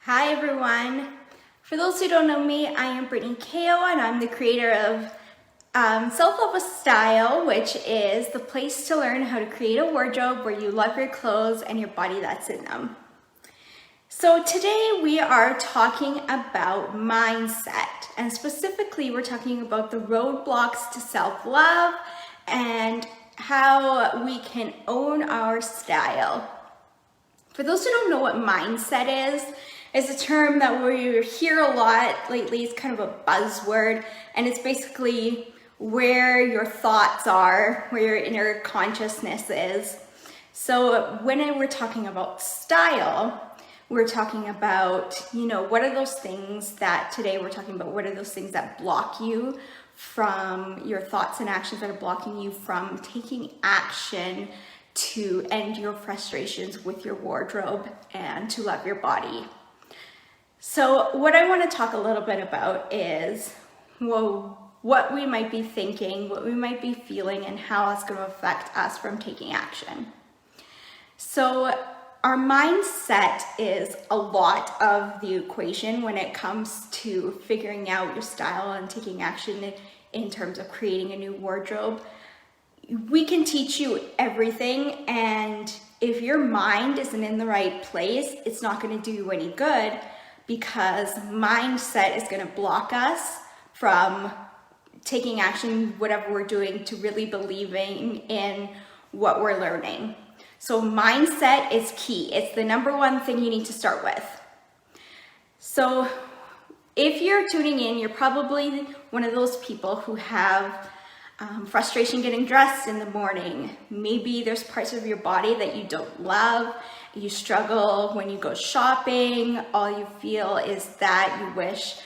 Hi everyone. For those who don't know me, I am Brittany Kao and I'm the creator of Self-Love with Style, which is the place to learn how to create a wardrobe where you love your clothes and your body that's in them. So today we are talking about mindset, and specifically we're talking about the roadblocks to self-love and how we can own our style. For those who don't know what mindset is a term that we hear a lot lately. It's kind of a buzzword, and it's basically where your thoughts are, where your inner consciousness is. So when we're talking about style, we're talking about, what are those things that today we're talking about, what are those things that block you from your thoughts and actions that are blocking you from taking action to end your frustrations with your wardrobe and to love your body. So what I want to talk a little bit about is, what we might be thinking, what we might be feeling, and how it's going to affect us from taking action. So our mindset is a lot of the equation when it comes to figuring out your style and taking action in terms of creating a new wardrobe. We can teach you everything, and if your mind isn't in the right place, it's not going to do you any good, because mindset is going to block us from taking action, whatever we're doing, to really believing in what we're learning. So mindset is key. It's the number one thing you need to start with. So if you're tuning in, you're probably one of those people who have frustration getting dressed in the morning. Maybe there's parts of your body that you don't love. You struggle when you go shopping. All you feel is that you wish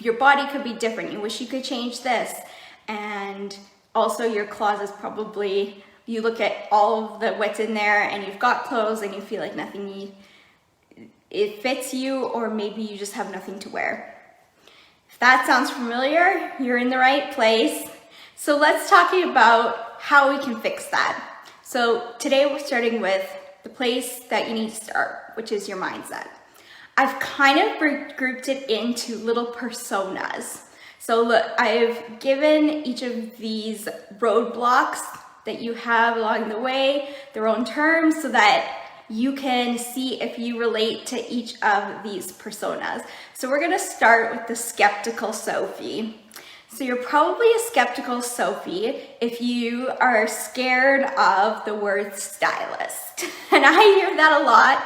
your body could be different. You wish you could change this. And also your closet's probably, you look at all of the what's in there and you've got clothes and you feel like nothing, it fits you, or maybe you just have nothing to wear. If that sounds familiar, you're in the right place. So let's talk about how we can fix that. So today we're starting with the place that you need to start, which is your mindset. I've kind of grouped it into little personas. So look, I've given each of these roadblocks that you have along the way their own terms so that you can see if you relate to each of these personas. So we're gonna start with the skeptical Sophie. So you're probably a skeptical Sophie if you are scared of the word stylist. And I hear that a lot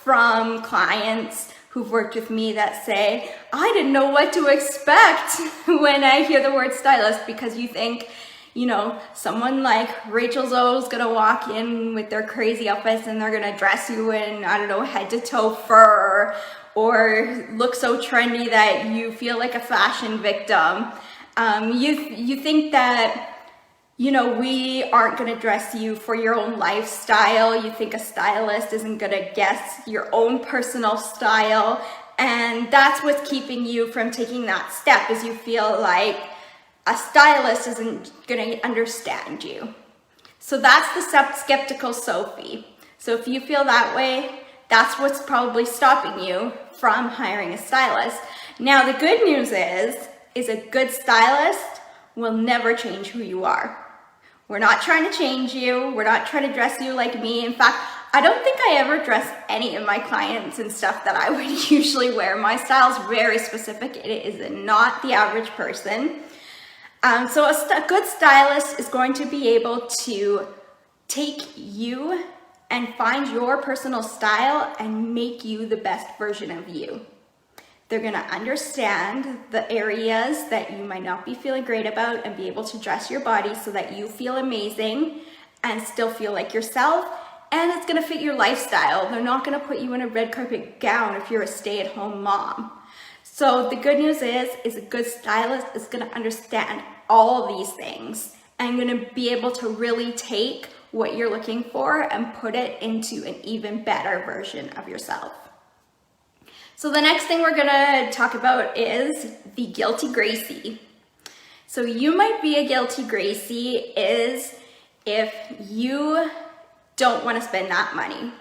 from clients who've worked with me that say, I didn't know what to expect when I hear the word stylist, because you think, someone like Rachel Zoe is gonna walk in with their crazy outfits and they're gonna dress you in, head to toe fur, or look so trendy that you feel like a fashion victim. You think that, we aren't going to dress you for your own lifestyle. You think a stylist isn't going to guess your own personal style. And that's what's keeping you from taking that step, is you feel like a stylist isn't going to understand you. So that's the skeptical Sophie. So if you feel that way, that's what's probably stopping you from hiring a stylist. Now, the good news is a good stylist will never change who you are. We're not trying to change you. We're not trying to dress you like me. In fact, I don't think I ever dress any of my clients in stuff that I would usually wear. My style is very specific. It is not the average person. So a good stylist is going to be able to take you and find your personal style and make you the best version of you. They're going to understand the areas that you might not be feeling great about and be able to dress your body so that you feel amazing and still feel like yourself. And it's going to fit your lifestyle. They're not going to put you in a red carpet gown if you're a stay-at-home mom. So the good news is a good stylist is going to understand all these things and going to be able to really take what you're looking for and put it into an even better version of yourself. So the next thing we're gonna talk about is the guilty Gracie. So you might be a guilty Gracie is if you don't want to spend that money.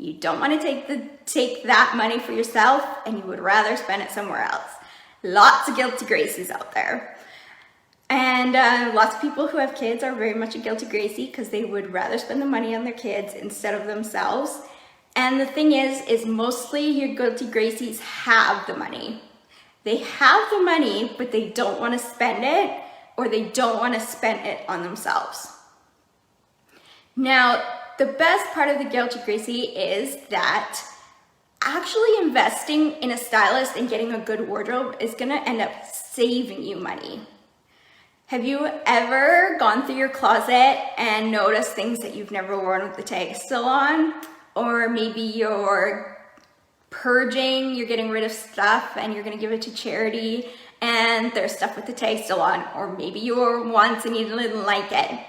You don't want to take that money for yourself, and you would rather spend it somewhere else. Lots of guilty Gracies out there. And lots of people who have kids are very much a guilty Gracie because they would rather spend the money on their kids instead of themselves. And the thing is mostly your guilty Gracies have the money. They have the money, but they don't want to spend it, or they don't want to spend it on themselves. Now, the best part of the guilty Gracie is that actually investing in a stylist and getting a good wardrobe is going to end up saving you money. Have you ever gone through your closet and noticed things that you've never worn with the tag still on? Or maybe you're purging, you're getting rid of stuff and you're going to give it to charity and there's stuff with the tag still on. Or maybe you wore once and you didn't like it.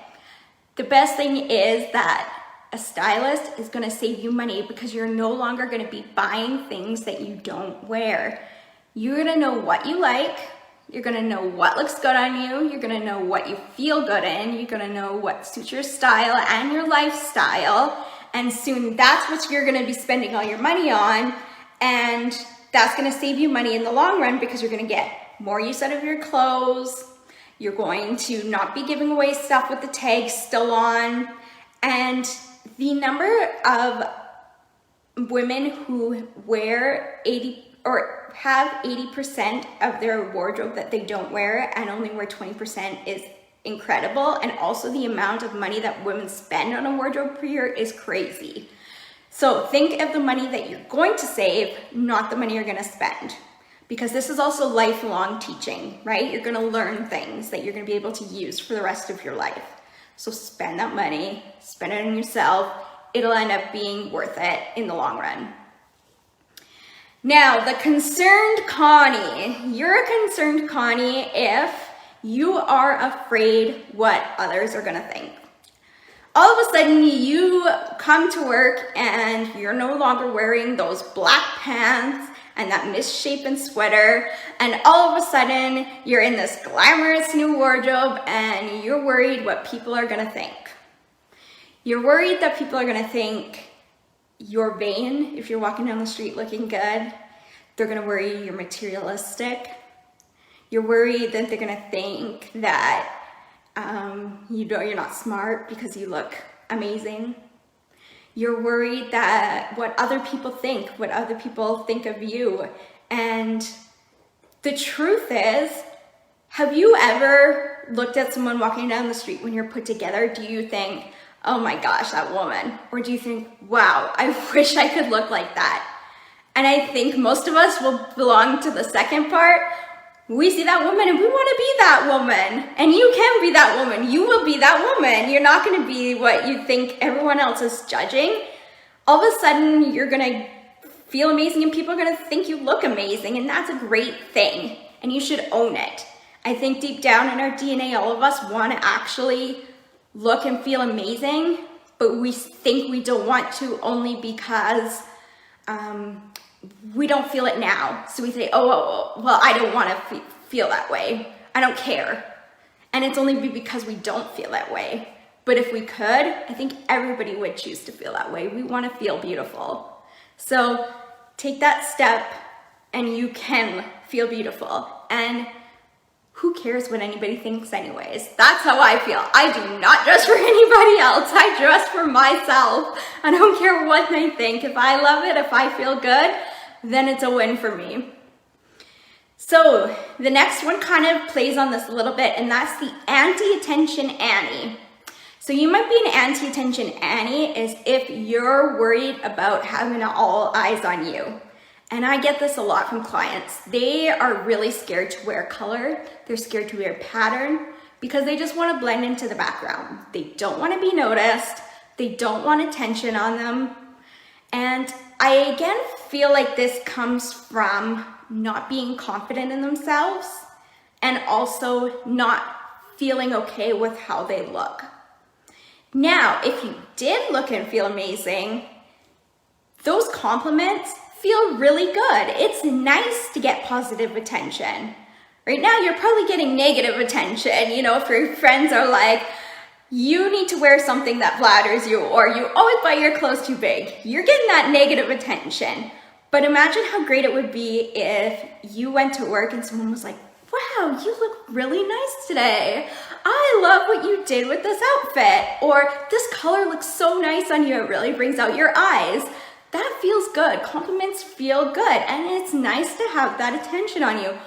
The best thing is that a stylist is going to save you money because you're no longer going to be buying things that you don't wear. You're going to know what you like. You're going to know what looks good on you. You're going to know what you feel good in. You're going to know what suits your style and your lifestyle. And soon that's what you're going to be spending all your money on. And that's going to save you money in the long run because you're going to get more use out of your clothes. You're going to not be giving away stuff with the tag still on. And the number of women who wear 80 or have 80% of their wardrobe that they don't wear and only wear 20% is incredible. And also the amount of money that women spend on a wardrobe per year is crazy. So think of the money that you're going to save, not the money you're going to spend. Because this is also lifelong teaching, right? You're going to learn things that you're going to be able to use for the rest of your life. So spend that money, spend it on yourself. It'll end up being worth it in the long run. Now, the concerned Connie. You're a concerned Connie if you are afraid what others are going to think. All of a sudden, you come to work and you're no longer wearing those black pants and that misshapen sweater, and all of a sudden, you're in this glamorous new wardrobe and you're worried what people are going to think. You're worried that people are going to think you're vain if you're walking down the street looking good. They're going to worry you're materialistic. You're worried that they're going to think that you're not smart because you look amazing. You're worried that what other people think of you. And the truth is, have you ever looked at someone walking down the street when you're put together? Do you think, oh my gosh, that woman? Or do you think, wow, I wish I could look like that? And I think most of us will belong to the second part. We see that woman and we want to be that woman. And you can be that woman. You will be that woman. You're not going to be what you think everyone else is judging. All of a sudden, you're going to feel amazing and people are going to think you look amazing. And that's a great thing. And you should own it. I think deep down in our DNA, all of us want to actually look and feel amazing. But we think we don't want to only because we don't feel it now. So we say, oh, well, I don't want to feel that way. I don't care. And it's only because we don't feel that way. But if we could, I think everybody would choose to feel that way. We want to feel beautiful. So take that step and you can feel beautiful. And who cares what anybody thinks anyways? That's how I feel. I do not dress for anybody else. I dress for myself. I don't care what they think. If I love it, if I feel good, then it's a win for me. So the next one kind of plays on this a little bit, and that's the Antiattention Annie. So you might be an Antiattention Annie is if you're worried about having all eyes on you. And I get this a lot from clients. They are really scared to wear color. They're scared to wear pattern because they just want to blend into the background. They don't want to be noticed. They don't want attention on them. And I again feel like this comes from not being confident in themselves and also not feeling okay with how they look. Now, if you did look and feel amazing, those compliments feel really good. It's nice to get positive attention. Right now, you're probably getting negative attention. You know, if your friends are like, you need to wear something that flatters you, or you always buy your clothes too big. You're getting that negative attention. But imagine how great it would be if you went to work and someone was like, wow, you look really nice today. I love what you did with this outfit. Or this color looks so nice on you, it really brings out your eyes. That feels good. Compliments feel good, and it's nice to have that attention on you.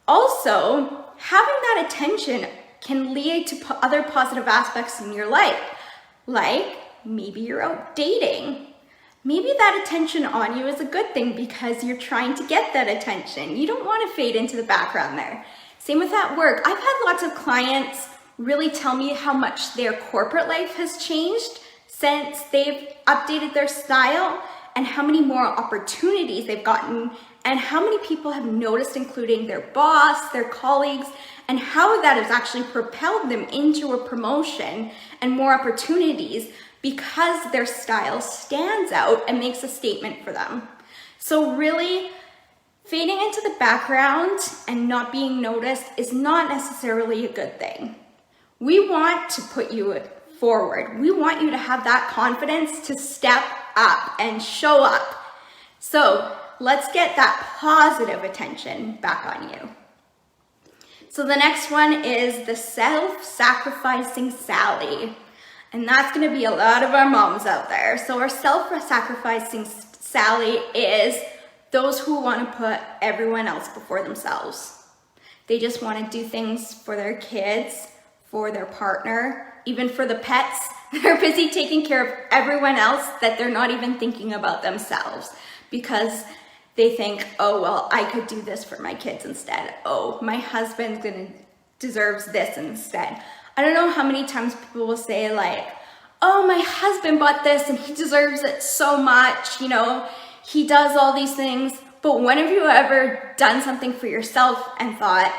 Also, having that attention can lead to other positive aspects in your life. Like maybe you're out dating. Maybe that attention on you is a good thing because you're trying to get that attention. You don't want to fade into the background there. Same with at work. I've had lots of clients really tell me how much their corporate life has changed since they've updated their style, and how many more opportunities they've gotten, and how many people have noticed, including their boss, their colleagues, and how that has actually propelled them into a promotion and more opportunities because their style stands out and makes a statement for them. So really, fading into the background and not being noticed is not necessarily a good thing. We want to put you forward. We want you to have that confidence to step up and show up. So let's get that positive attention back on you. So the next one is the self-sacrificing Sally. And that's gonna be a lot of our moms out there. So our self-sacrificing Sally is those who wanna put everyone else before themselves. They just wanna do things for their kids, for their partner, even for the pets. They're busy taking care of everyone else that they're not even thinking about themselves, because they think, oh, well, I could do this for my kids instead. Oh, my husband deserves this instead. I don't know how many times people will say like, oh, my husband bought this and he deserves it so much. You know, he does all these things. But when have you ever done something for yourself and thought,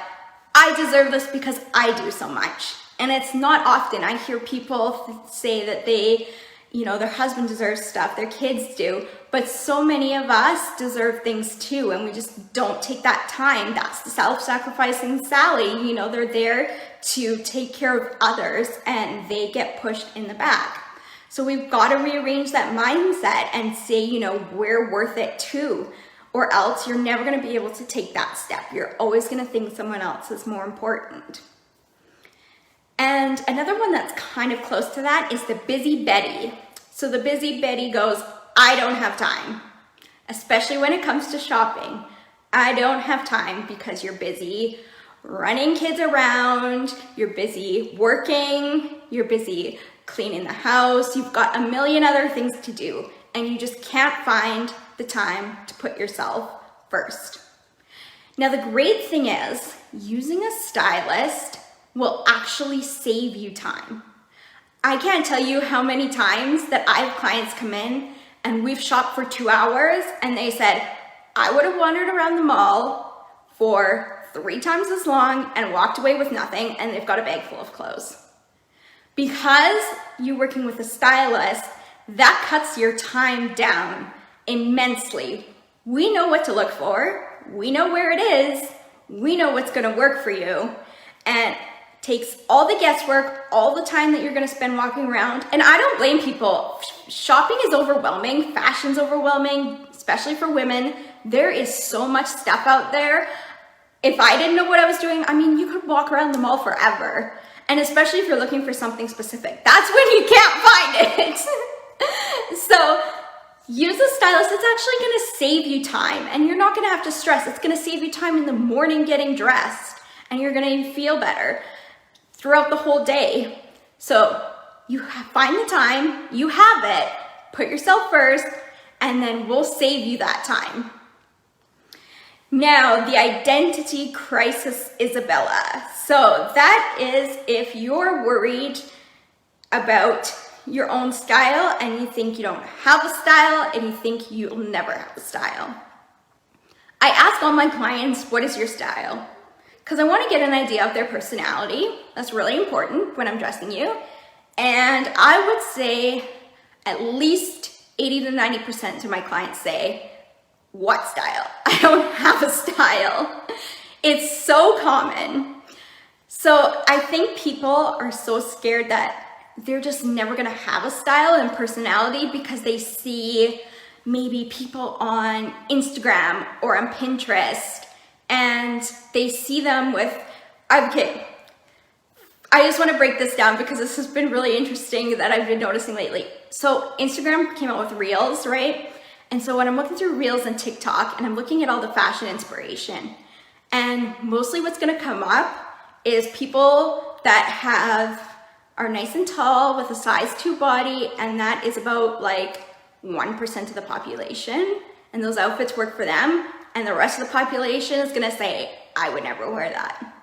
I deserve this because I do so much? And it's not often. I hear people say that their husband deserves stuff, their kids do, but so many of us deserve things too, and we just don't take that time. That's the self-sacrificing Sally. You know, they're there to take care of others and they get pushed in the back. So we've got to rearrange that mindset and say, you know, we're worth it too, or else you're never going to be able to take that step. You're always going to think someone else is more important. And another one that's kind of close to that is the busy Betty. So the busy Betty goes, I don't have time, especially when it comes to shopping. I don't have time because you're busy running kids around, you're busy working, you're busy cleaning the house, you've got a million other things to do, and you just can't find the time to put yourself first. Now, the great thing is using a stylist will actually save you time. I can't tell you how many times that I have clients come in and we've shopped for 2 hours and they said, I would have wandered around the mall for 3 times as long and walked away with nothing, and they've got a bag full of clothes. Because you're working with a stylist, that cuts your time down immensely. We know what to look for, we know where it is, we know what's gonna work for you, and takes all the guesswork, all the time that you're gonna spend walking around. And I don't blame people. Shopping is overwhelming, fashion's overwhelming, especially for women. There is so much stuff out there. If I didn't know what I was doing, I mean, you could walk around the mall forever. And especially if you're looking for something specific, that's when you can't find it. So use a stylist. It's actually gonna save you time, and you're not gonna have to stress. It's gonna save you time in the morning getting dressed, and you're gonna feel better throughout the whole day. So you find the time, you have it, put yourself first, and then we'll save you that time. Now, the identity crisis, Isabella. So that is if you're worried about your own style and you think you don't have a style and you think you'll never have a style. I ask all my clients, what is your style? Because I want to get an idea of their personality. That's really important when I'm dressing you. And I would say at least 80 to 90% of my clients say, what style? I don't have a style. It's so common. So I think people are so scared that they're just never gonna have a style and personality because they see maybe people on Instagram or on Pinterest and they see them with, okay, I just want to break this down because this has been really interesting that I've been noticing lately. So Instagram came out with Reels, right? And so when I'm looking through Reels and TikTok and I'm looking at all the fashion inspiration, and mostly what's gonna come up is people that are nice and tall with a size 2 body, and that is about like 1% of the population, and those outfits work for them, and the rest of the population is gonna say, I would never wear that.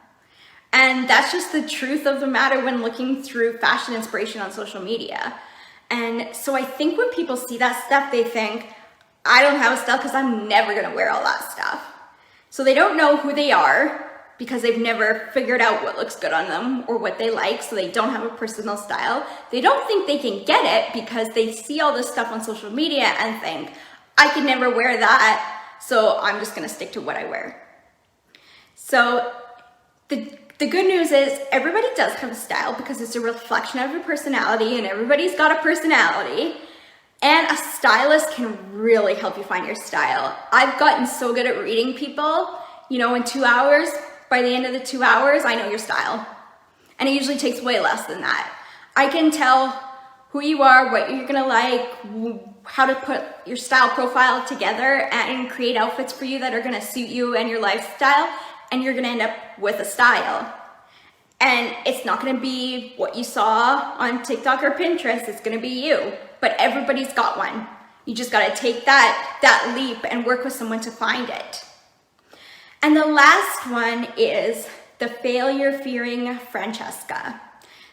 And that's just the truth of the matter when looking through fashion inspiration on social media. And so I think when people see that stuff, they think, I don't have a style because I'm never gonna wear all that stuff. So they don't know who they are because they've never figured out what looks good on them or what they like, so they don't have a personal style. They don't think they can get it because they see all this stuff on social media and think, I could never wear that, so I'm just gonna stick to what I wear. So the good news is everybody does have a style because it's a reflection of your personality, and everybody's got a personality. And a stylist can really help you find your style. I've gotten so good at reading people, in 2 hours, by the end of the 2 hours, I know your style. And it usually takes way less than that. I can tell who you are, what you're gonna like, how to put your style profile together and create outfits for you that are gonna suit you and your lifestyle, and you're gonna end up with a style. And it's not gonna be what you saw on TikTok or Pinterest, it's gonna be you. But everybody's got one. You just gotta take that leap and work with someone to find it. And the last one is the failure-fearing Francesca.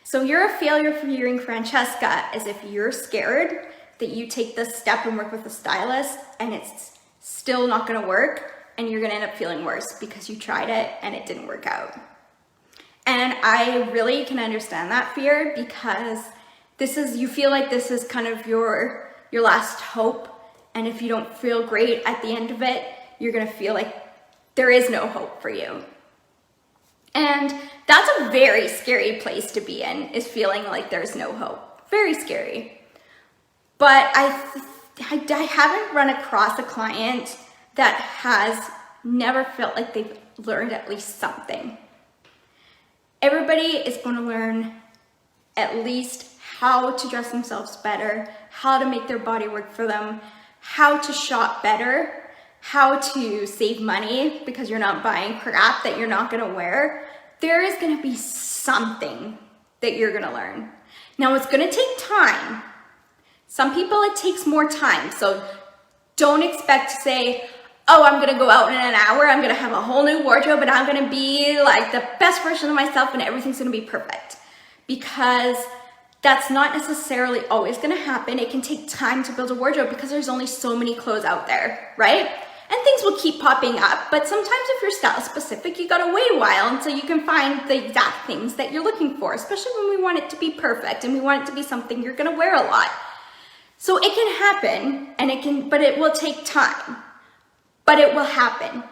So you're a failure-fearing Francesca as if you're scared that you take this step and work with a stylist and it's still not gonna work, and you're gonna end up feeling worse because you tried it and it didn't work out. And I really can understand that fear because you feel like this is kind of your last hope, and if you don't feel great at the end of it, you're gonna feel like there is no hope for you. And that's a very scary place to be in, is feeling like there's no hope. Very scary. But I haven't run across a client that has never felt like they've learned at least something. Everybody is going to learn at least how to dress themselves better, how to make their body work for them, how to shop better, how to save money because you're not buying crap that you're not gonna wear. There is gonna be something that you're gonna learn. Now it's gonna take time. Some people it takes more time, so don't expect to say, oh, I'm gonna go out in an hour, I'm gonna have a whole new wardrobe and I'm gonna be like the best version of myself and everything's gonna be perfect. Because that's not necessarily always gonna happen. It can take time to build a wardrobe because there's only so many clothes out there, right? And things will keep popping up, but sometimes if you're style specific, you gotta wait a while until you can find the exact things that you're looking for, especially when we want it to be perfect and we want it to be something you're gonna wear a lot. So it can happen, but it will take time, but it will happen.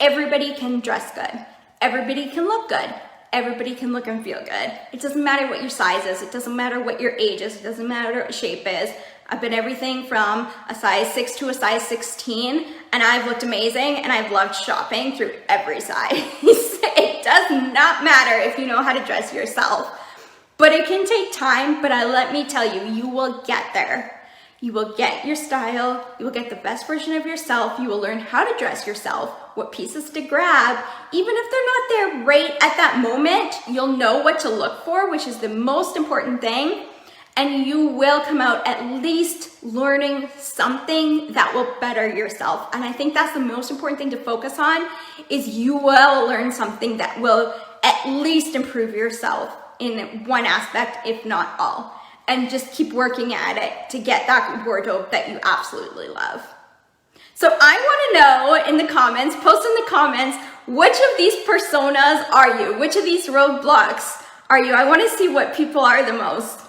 Everybody can dress good. Everybody can look good. Everybody can look and feel good. It doesn't matter what your size is. It doesn't matter what your age is. It doesn't matter what shape is. I've been everything from a size 6 to a size 16, and I've looked amazing, and I've loved shopping through every size. It does not matter if you know how to dress yourself, but it can take time, but let me tell you, you will get there. You will get your style, you will get the best version of yourself, you will learn how to dress yourself, what pieces to grab. Even if they're not there right at that moment, you'll know what to look for, which is the most important thing. And you will come out at least learning something that will better yourself. And I think that's the most important thing to focus on, is you will learn something that will at least improve yourself in one aspect, if not all. And just keep working at it to get that wardrobe that you absolutely love. So I want to know in the comments, post in the comments, which of these personas are you? Which of these roadblocks are you? I want to see what people are the most.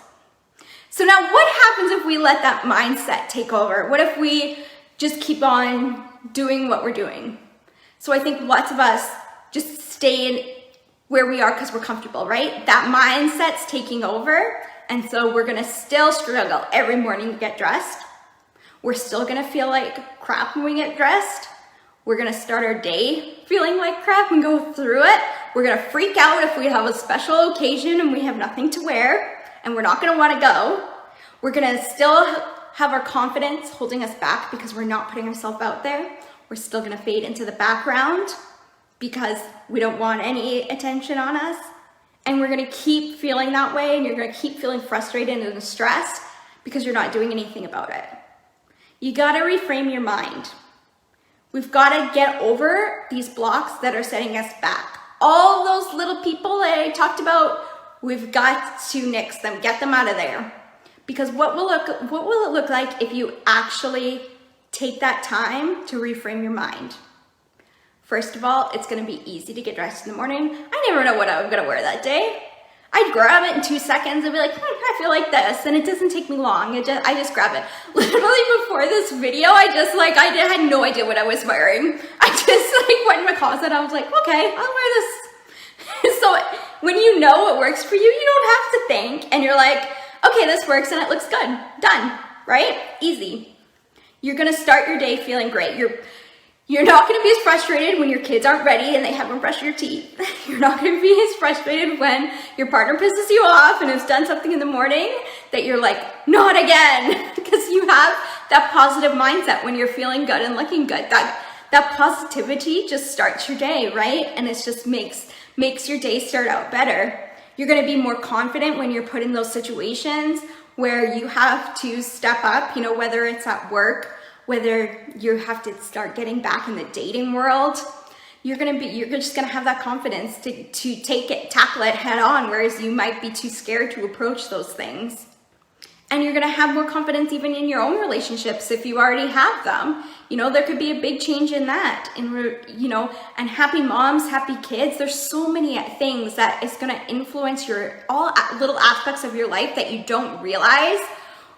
So now what happens if we let that mindset take over? What if we just keep on doing what we're doing? So I think lots of us just stay in where we are because we're comfortable, right? That mindset's taking over And so we're gonna still struggle every morning to get dressed. We're still gonna feel like crap when we get dressed. We're gonna start our day feeling like crap and go through it. We're gonna freak out if we have a special occasion and we have nothing to wear and we're not gonna wanna go. We're gonna still have our confidence holding us back because we're not putting ourselves out there. We're still gonna fade into the background because we don't want any attention on us. And we're gonna keep feeling that way, and you're gonna keep feeling frustrated and stressed because you're not doing anything about it. You gotta reframe your mind. We've gotta get over these blocks that are setting us back. All those little people that I talked about, we've got to nix them, get them out of there. Because what will it look like if you actually take that time to reframe your mind? First of all, it's gonna be easy to get dressed in the morning. I never know what I'm gonna wear that day. I'd grab it in 2 seconds and be like, I feel like this, and it doesn't take me long. I just grab it. Literally before this video, I had no idea what I was wearing. I just went in my closet. I was like, okay, I'll wear this. So when you know what works for you, you don't have to think, and you're like, okay, this works and it looks good. Done, right? Easy. You're gonna start your day feeling great. You're not gonna be as frustrated when your kids aren't ready and they haven't brushed your teeth. You're not gonna be as frustrated when your partner pisses you off and has done something in the morning that you're like, not again, because you have that positive mindset when you're feeling good and looking good. That positivity just starts your day, right? And it just makes your day start out better. You're gonna be more confident when you're put in those situations where you have to step up, whether it's at work, whether you have to start getting back in the dating world. You're just gonna have that confidence to tackle it head on, whereas you might be too scared to approach those things. And you're gonna have more confidence even in your own relationships if you already have them. There could be a big change in that. And happy moms, happy kids, there's so many things that is gonna influence all little aspects of your life that you don't realize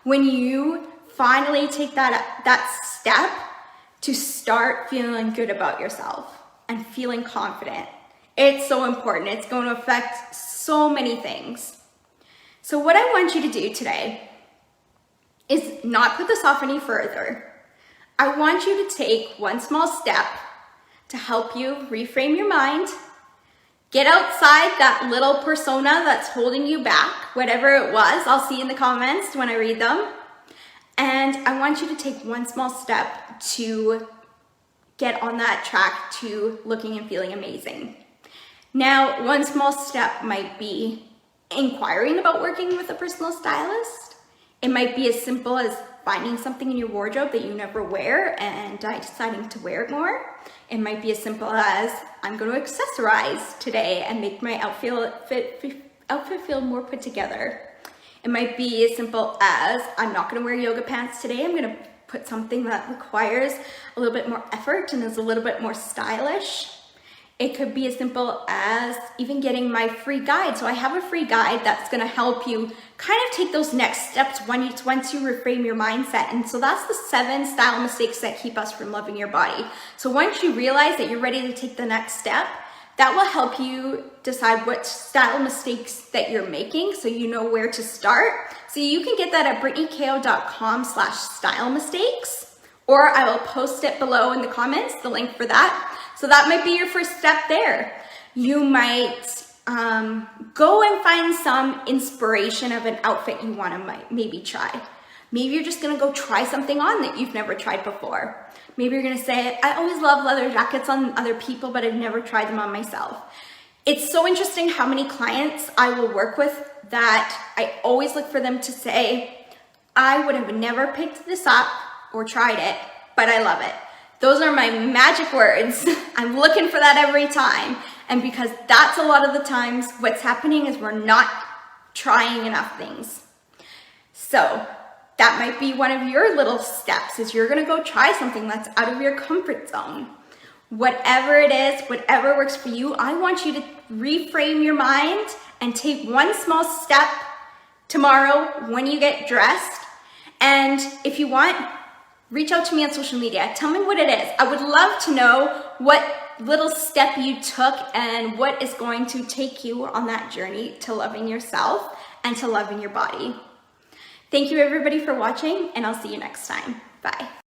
when you finally take that step to start feeling good about yourself and feeling confident. It's so important. It's going to affect so many things. So what I want you to do today is not put this off any further. I want you to take one small step to help you reframe your mind, get outside that little persona that's holding you back, whatever it was. I'll see in the comments when I read them. And I want you to take one small step to get on that track to looking and feeling amazing. Now, one small step might be inquiring about working with a personal stylist. It might be as simple as finding something in your wardrobe that you never wear and deciding to wear it more. It might be as simple as, I'm going to accessorize today and make my outfit feel more put together. It might be as simple as, I'm not gonna wear yoga pants today. I'm gonna put something that requires a little bit more effort and is a little bit more stylish. It could be as simple as even getting my free guide. So I have a free guide that's gonna help you kind of take those next steps once you reframe your mindset. And so that's the 7 style mistakes that keep us from loving your body. So once you realize that you're ready to take the next step, that will help you decide what style mistakes that you're making so you know where to start. So you can get that at britneykao.com/style mistakes, or I will post it below in the comments, the link for that. So that might be your first step there. You might go and find some inspiration of an outfit you want to maybe try. Maybe you're just gonna go try something on that you've never tried before. Maybe you're gonna say, I always love leather jackets on other people, but I've never tried them on myself. It's so interesting how many clients I will work with that I always look for them to say, I would have never picked this up or tried it, but I love it. Those are my magic words. I'm looking for that every time. And because that's a lot of the times what's happening is we're not trying enough things. So that might be one of your little steps, is you're gonna go try something that's out of your comfort zone. Whatever it is, whatever works for you, I want you to reframe your mind and take one small step tomorrow when you get dressed. And if you want, reach out to me on social media. Tell me what it is. I would love to know what little step you took and what is going to take you on that journey to loving yourself and to loving your body. Thank you everybody for watching, and I'll see you next time. Bye.